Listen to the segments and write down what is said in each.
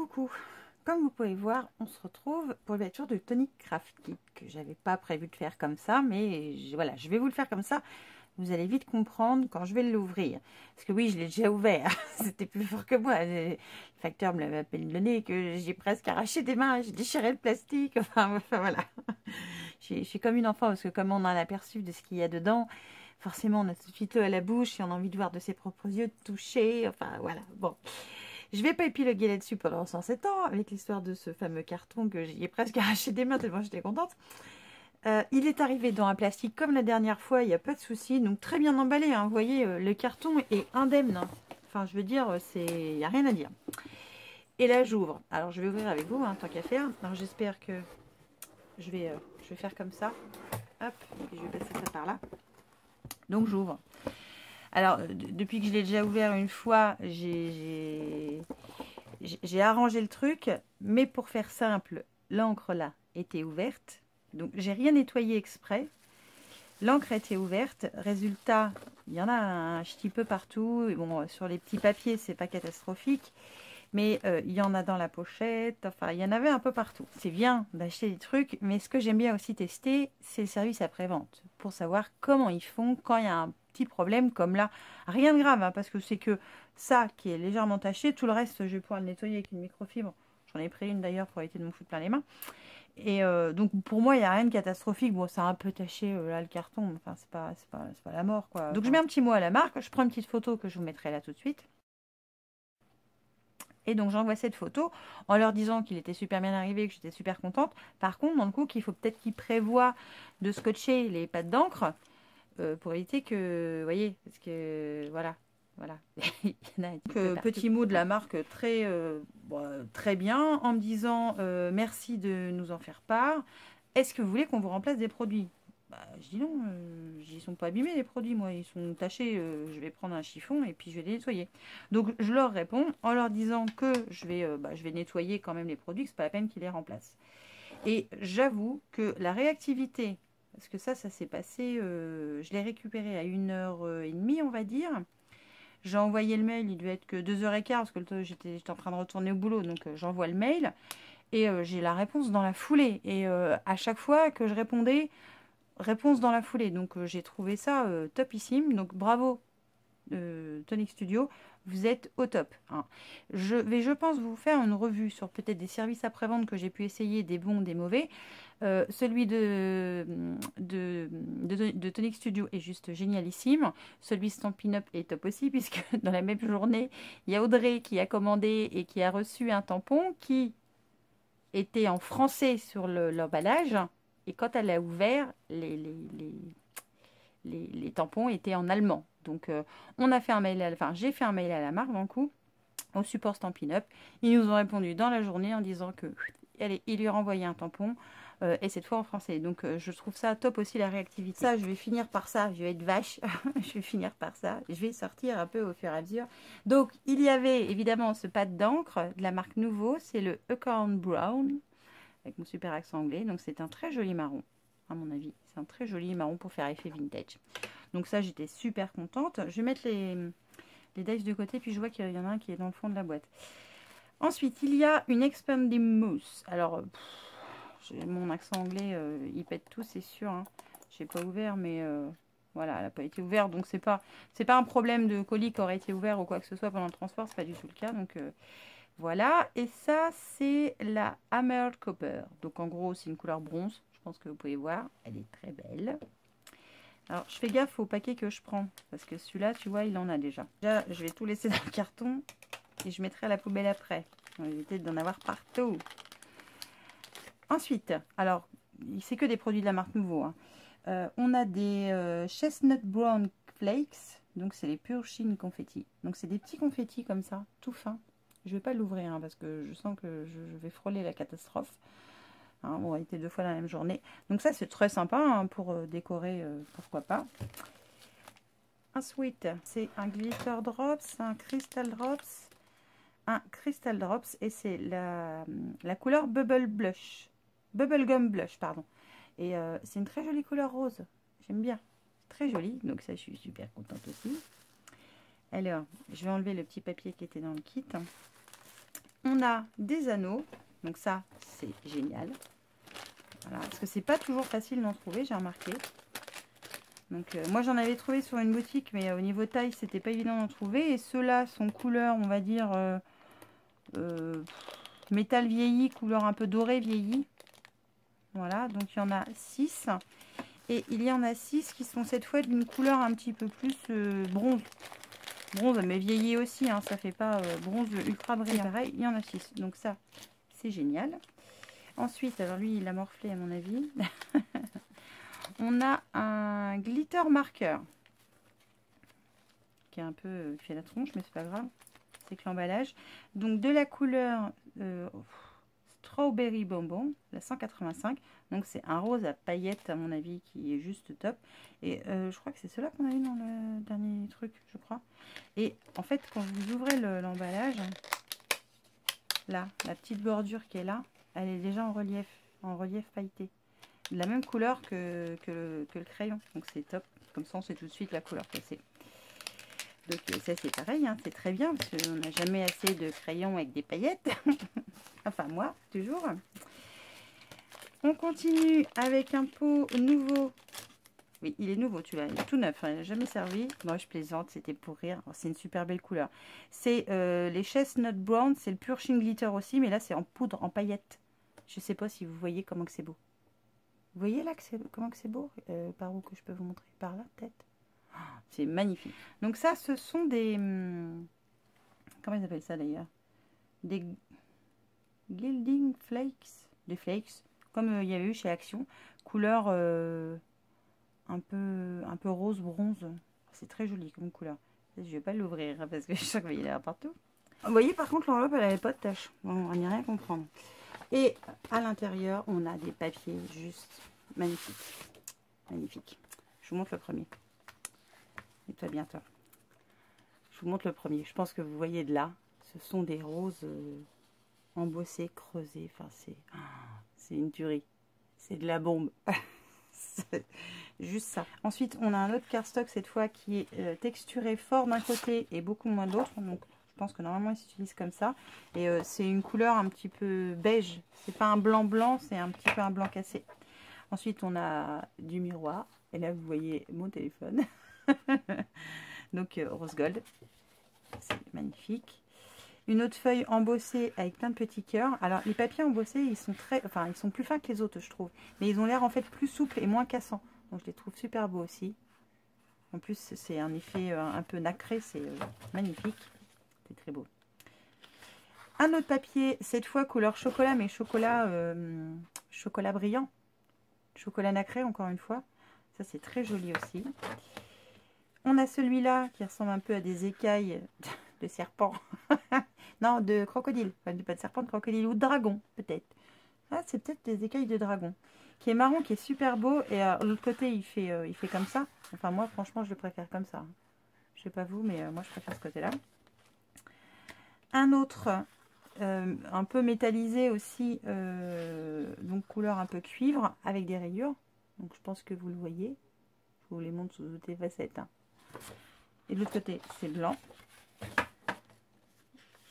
Coucou, comme vous pouvez voir, on se retrouve pour l'ouverture de Tonic Craft Kit que j'avais pas prévu de faire comme ça, mais voilà, je vais vous le faire comme ça. Vous allez vite comprendre quand je vais l'ouvrir. Parce que oui, je l'ai déjà ouvert, c'était plus fort que moi. Le facteur me l'avait à peine donné, que j'ai presque arraché des mains, j'ai déchiré le plastique, enfin voilà. Je suis comme une enfant, parce que comme on a l'aperçu de ce qu'il y a dedans, forcément on a tout de suite l'eau à la bouche et on a envie de voir de ses propres yeux, de toucher, enfin voilà, bon. Je vais pas épiloguer là-dessus pendant 107 ans, avec l'histoire de ce fameux carton que j'y ai presque arraché des mains tellement j'étais contente. Il est arrivé dans un plastique comme la dernière fois, il n'y a pas de souci, donc très bien emballé, hein. Vous voyez, le carton est indemne, hein. Enfin, je veux dire, il n'y a rien à dire. Et là, j'ouvre. Alors, je vais ouvrir avec vous, hein, tant qu'à faire. Alors, j'espère que je vais faire comme ça. Hop, et puis je vais passer ça par là. Donc, j'ouvre. Alors, depuis que je l'ai déjà ouvert une fois, j'ai arrangé le truc, mais pour faire simple, l'encre là était ouverte, donc j'ai rien nettoyé exprès. L'encre était ouverte, résultat, il y en a un petit peu partout. Et bon, sur les petits papiers, c'est pas catastrophique, mais il y en a dans la pochette, enfin, il y en avait un peu partout. C'est bien d'acheter des trucs, mais ce que j'aime bien aussi tester, c'est le service après-vente, pour savoir comment ils font quand il y a un petit problème comme là. Rien de grave, hein, parce que c'est que ça qui est légèrement taché, tout le reste, je vais pouvoir le nettoyer avec une microfibre. J'en ai pris une d'ailleurs pour éviter de me foutre plein les mains. Et donc pour moi, il n'y a rien de catastrophique. Bon, c'est un peu taché là le carton, enfin, c'est pas la mort, quoi. Donc je mets un petit mot à la marque, je prends une petite photo que je vous mettrai là tout de suite. Et donc j'envoie cette photo en leur disant qu'il était super bien arrivé, que j'étais super contente. Par contre, dans le coup, qu'il faut peut-être qu'ils prévoient de scotcher les pattes d'encre pour éviter que, vous voyez, parce que voilà. Il y en a petit mot de la marque très bien, en me disant merci de nous en faire part. Est-ce que vous voulez qu'on vous remplace des produits? Je dis non, ils sont pas abîmés les produits, moi, ils sont tachés, je vais prendre un chiffon et puis je vais les nettoyer. Donc je leur réponds en leur disant que je vais nettoyer quand même les produits, que c'est pas la peine qu'ils les remplacent. Et j'avoue que la réactivité, parce que ça s'est passé, je l'ai récupéré à 1h30, on va dire. J'ai envoyé le mail, il devait être que 2h15, parce que j'étais en train de retourner au boulot, donc j'envoie le mail. Et j'ai la réponse dans la foulée. Et à chaque fois que je répondais, réponse dans la foulée. Donc j'ai trouvé ça topissime. Donc bravo Tonic Studio, vous êtes au top, hein. Je vais, je pense, vous faire une revue sur peut-être des services après-vente que j'ai pu essayer, des bons, des mauvais. Celui de Tonic Studio est juste génialissime. Celui Stampin' Up est top aussi, puisque dans la même journée, il y a Audrey qui a commandé et qui a reçu un tampon qui était en français sur l'emballage. Et quand elle a ouvert, les tampons étaient en allemand. Donc on a fait un mail, enfin j'ai fait un mail à la marque d'un coup, au support Stampin' Up. Ils nous ont répondu dans la journée en disant que allez, il lui renvoyait un tampon, et cette fois en français. Donc je trouve ça top aussi, la réactivité. Ça, je vais finir par ça, je vais être vache, je vais finir par ça, je vais sortir un peu au fur et à mesure. Donc il y avait évidemment ce pad d'encre de la marque Nouveau, c'est le Acorn Brown, avec mon super accent anglais. Donc c'est un très joli marron, à mon avis. C'est un très joli marron pour faire effet vintage. Donc ça, j'étais super contente. Je vais mettre les dies de côté, puis je vois qu'il y en a un qui est dans le fond de la boîte. Ensuite, il y a une Expanding Mousse. Alors, mon accent anglais, il pète tout, c'est sûr, hein. Je n'ai pas ouvert, mais voilà, elle n'a pas été ouverte. Donc, c'est pas un problème de colis qui aurait été ouvert ou quoi que ce soit pendant le transport. C'est pas du tout le cas. Donc, voilà. Et ça, c'est la Hammered Copper. Donc, en gros, c'est une couleur bronze. Je pense que vous pouvez voir. Elle est très belle. Alors, je fais gaffe au paquet que je prends. Parce que celui-là, tu vois, il en a déjà. Déjà, je vais tout laisser dans le carton. Et je mettrai à la poubelle après. On va éviter d'en avoir partout. Ensuite, alors, c'est que des produits de la marque Nouveau, hein. On a des Chestnut Brown Flakes. Donc, c'est les Pure Sheen confettis. Donc, c'est des petits confettis comme ça, tout fins. Je ne vais pas l'ouvrir, hein, parce que je sens que je vais frôler la catastrophe. Hein, on a été 2 fois la même journée. Donc ça, c'est très sympa, hein, pour décorer, pourquoi pas. Ensuite, c'est un Glitter Drops, un Crystal Drops. Un Crystal Drops, et c'est la couleur Bubble Blush. Bubblegum Blush, pardon. Et c'est une très jolie couleur rose. J'aime bien. Très jolie. Donc ça, je suis super contente aussi. Alors, je vais enlever le petit papier qui était dans le kit. On a des anneaux, donc ça c'est génial. Voilà, parce que c'est pas toujours facile d'en trouver, j'ai remarqué. Donc moi j'en avais trouvé sur une boutique, mais au niveau taille c'était pas évident d'en trouver. Et ceux-là sont couleur, on va dire métal vieilli, couleur un peu doré vieilli. Voilà, donc il y en a 6. Et il y en a 6 qui sont cette fois d'une couleur un petit peu plus bronze. Bronze, mais vieilli aussi, hein, ça fait pas bronze ultra brillant. Pareil, il y en a 6. Donc ça, c'est génial. Ensuite, alors lui, il a morflé à mon avis. On a un glitter marqueur. Qui est un peu fait la tronche, mais c'est pas grave. C'est que l'emballage. Donc de la couleur Strawberry Bonbon, la 185. Donc c'est un rose à paillettes à mon avis qui est juste top. Et je crois que c'est cela qu'on a eu dans le dernier truc, je crois. Et en fait, quand vous ouvrez l'emballage, là, la petite bordure qui est là, elle est déjà en relief pailleté. De la même couleur que le crayon. Donc c'est top. Comme ça, on sait tout de suite la couleur que c'est. Donc ça c'est pareil, hein, c'est très bien parce qu'on n'a jamais assez de crayons avec des paillettes. Enfin moi, toujours. On continue avec un pot nouveau. Oui, il est nouveau, tu vois, il est tout neuf, hein, il n'a jamais servi. Moi je plaisante, c'était pour rire. C'est une super belle couleur. C'est les Chestnut Brown, c'est le Purshing Glitter aussi, mais là c'est en poudre, en paillettes. Je sais pas si vous voyez comment que c'est beau. Vous voyez là comment que c'est beau par où que je peux vous montrer? Par là peut-être. C'est magnifique. Donc ça, ce sont des... comment ils appellent ça d'ailleurs? Des gilding flakes. Des flakes, comme il y avait eu chez Action. Couleur un peu rose bronze. C'est très joli comme couleur. Je vais pas l'ouvrir parce que je sens qu'il y en a partout. Vous voyez par contre l'enveloppe elle n'avait pas de tache. Bon, on n'y a rien à comprendre. Et à l'intérieur on a des papiers juste magnifiques. Magnifiques. Je vous montre le premier. Et toi bien toi. Je vous montre le premier. Je pense que vous voyez de là. Ce sont des roses embossées, creusées. Enfin c'est une tuerie. C'est de la bombe. C'est juste ça. Ensuite on a un autre cardstock cette fois qui est texturé fort d'un côté et beaucoup moins de l'autre. Donc je pense que normalement il s'utilise comme ça. Et c'est une couleur un petit peu beige. C'est pas un blanc blanc, c'est un petit peu un blanc cassé. Ensuite on a du miroir. Et là vous voyez mon téléphone. Donc rose gold. C'est magnifique. Une autre feuille embossée avec plein de petits cœurs. Alors les papiers embossés ils sont ils sont plus fins que les autres je trouve. Mais ils ont l'air en fait plus souples et moins cassants. Donc je les trouve super beaux aussi. En plus c'est un effet un peu nacré, c'est magnifique. C'est très beau. Un autre papier, cette fois couleur chocolat, mais chocolat brillant. Chocolat nacré encore une fois. Ça c'est très joli aussi. On a celui-là qui ressemble un peu à des écailles de serpent. Non, de crocodile. Enfin, pas de serpent, de crocodile ou de dragon peut-être. Ah, c'est peut-être des écailles de dragon. Qui est marron, qui est super beau. Et de l'autre côté, il fait comme ça. Enfin, moi, franchement, je le préfère comme ça. Je sais pas vous, mais moi, je préfère ce côté-là. Un autre, un peu métallisé aussi. Donc, couleur un peu cuivre, avec des rayures. Donc, je pense que vous le voyez. Je vous les montre sous toutes les facettes. Hein. Et de l'autre côté, c'est blanc.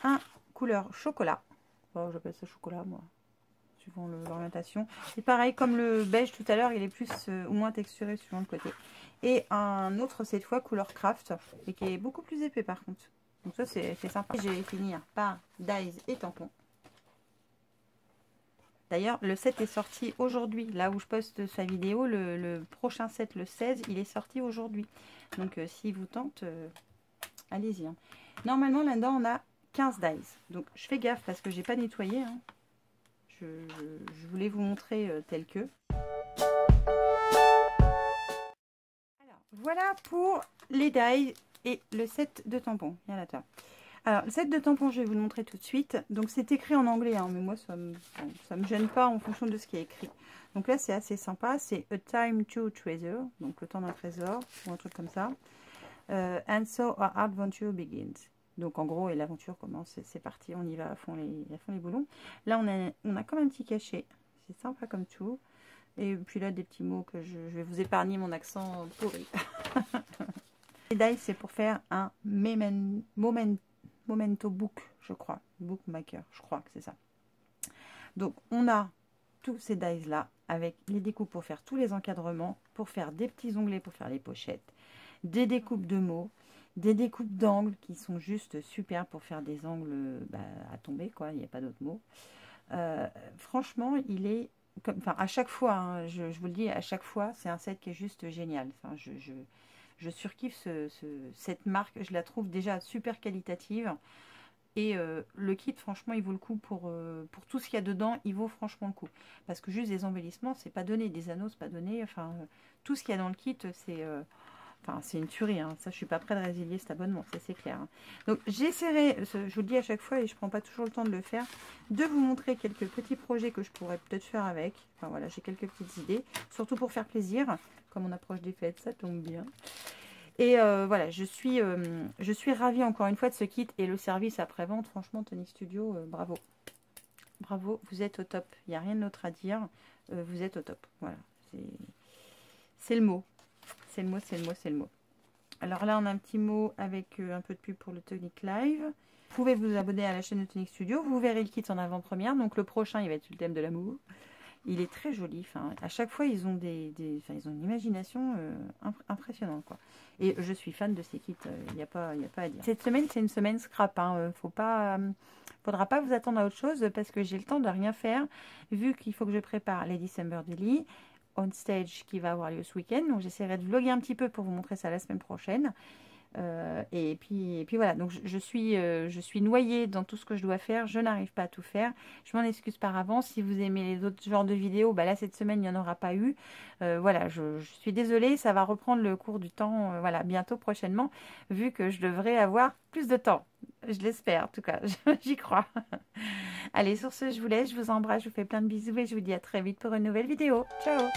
Un couleur chocolat. Oh, j'appelle ça chocolat, moi. Suivant l'orientation. C'est pareil, comme le beige tout à l'heure, il est plus ou moins texturé suivant le côté. Et un autre, cette fois, couleur craft. Et qui est beaucoup plus épais, par contre. Donc ça, c'est sympa. Je vais finir par dies et tampons. D'ailleurs, le set est sorti aujourd'hui. Là où je poste sa vidéo, le prochain set, le 16, il est sorti aujourd'hui. Donc, s'il vous tente, allez-y. Hein. Normalement, là-dedans, on a 15 dies. Donc, je fais gaffe parce que j'ai pas nettoyé. Hein. Je voulais vous montrer tel que. Alors, voilà pour les dies et le set de tampons. Viens là, toi. Alors, le set de tampons, je vais vous le montrer tout de suite. Donc, c'est écrit en anglais, hein, mais moi, ça me gêne pas en fonction de ce qui est écrit. Donc là, c'est assez sympa. C'est A Time to Treasure, donc le temps d'un trésor, ou un truc comme ça. And so our adventure begins. Donc, en gros, et l'aventure commence. C'est parti, on y va à fond les boulons. Là, on a comme un petit cachet. C'est sympa comme tout. Et puis là, des petits mots que je vais vous épargner mon accent pourri. Les dies, c'est pour faire un Momento Book, je crois. Bookmaker, je crois que c'est ça. Donc, on a tous ces dies-là avec les découpes pour faire tous les encadrements, pour faire des petits onglets, pour faire les pochettes, des découpes de mots, des découpes d'angles qui sont juste super pour faire des angles à tomber, quoi, il n'y a pas d'autre mot. Franchement, il est, enfin, à chaque fois, hein, je vous le dis, à chaque fois, c'est un set qui est juste génial. Enfin, je surkiffe cette marque, je la trouve déjà super qualitative. Et le kit, franchement, il vaut le coup pour tout ce qu'il y a dedans, il vaut franchement le coup. Parce que juste des embellissements, c'est pas donné, des anneaux, c'est pas donné. Enfin, tout ce qu'il y a dans le kit, c'est une tuerie. Hein. Ça, je suis pas prête de résilier cet abonnement, ça c'est clair. Hein. Donc, j'essaierai, je vous le dis à chaque fois et je prends pas toujours le temps de le faire, de vous montrer quelques petits projets que je pourrais peut-être faire avec. Enfin voilà, j'ai quelques petites idées, surtout pour faire plaisir. Comme on approche des fêtes, ça tombe bien. Et voilà, je suis ravie encore une fois de ce kit et le service après-vente. Franchement, Tonic Studio, bravo. Bravo, vous êtes au top. Il n'y a rien d'autre à dire. Vous êtes au top. Voilà, c'est le mot. C'est le mot, c'est le mot, c'est le mot. Alors là, on a un petit mot avec un peu de pub pour le Tonic Live. Vous pouvez vous abonner à la chaîne de Tonic Studio. Vous verrez le kit en avant-première. Donc le prochain, il va être sur le thème de l'amour. Il est très joli. Enfin, à chaque fois, ils ont ils ont une imagination impressionnante, quoi. Et je suis fan de ces kits. Il n'y a pas à dire. Cette semaine, c'est une semaine scrap. Hein. Faudra pas vous attendre à autre chose parce que j'ai le temps de rien faire. Vu qu'il faut que je prépare les December Daily on stage qui va avoir lieu ce week-end. Donc, j'essaierai de vlogger un petit peu pour vous montrer ça la semaine prochaine. Et puis voilà, donc je suis noyée dans tout ce que je dois faire, je n'arrive pas à tout faire, je m'en excuse par avance. Si vous aimez les autres genres de vidéos, là cette semaine il n'y en aura pas eu, voilà, je suis désolée, ça va reprendre le cours du temps, voilà, bientôt prochainement, vu que je devrais avoir plus de temps, je l'espère en tout cas, j'y crois. Allez, sur ce je vous laisse, je vous embrasse, je vous fais plein de bisous et je vous dis à très vite pour une nouvelle vidéo, ciao.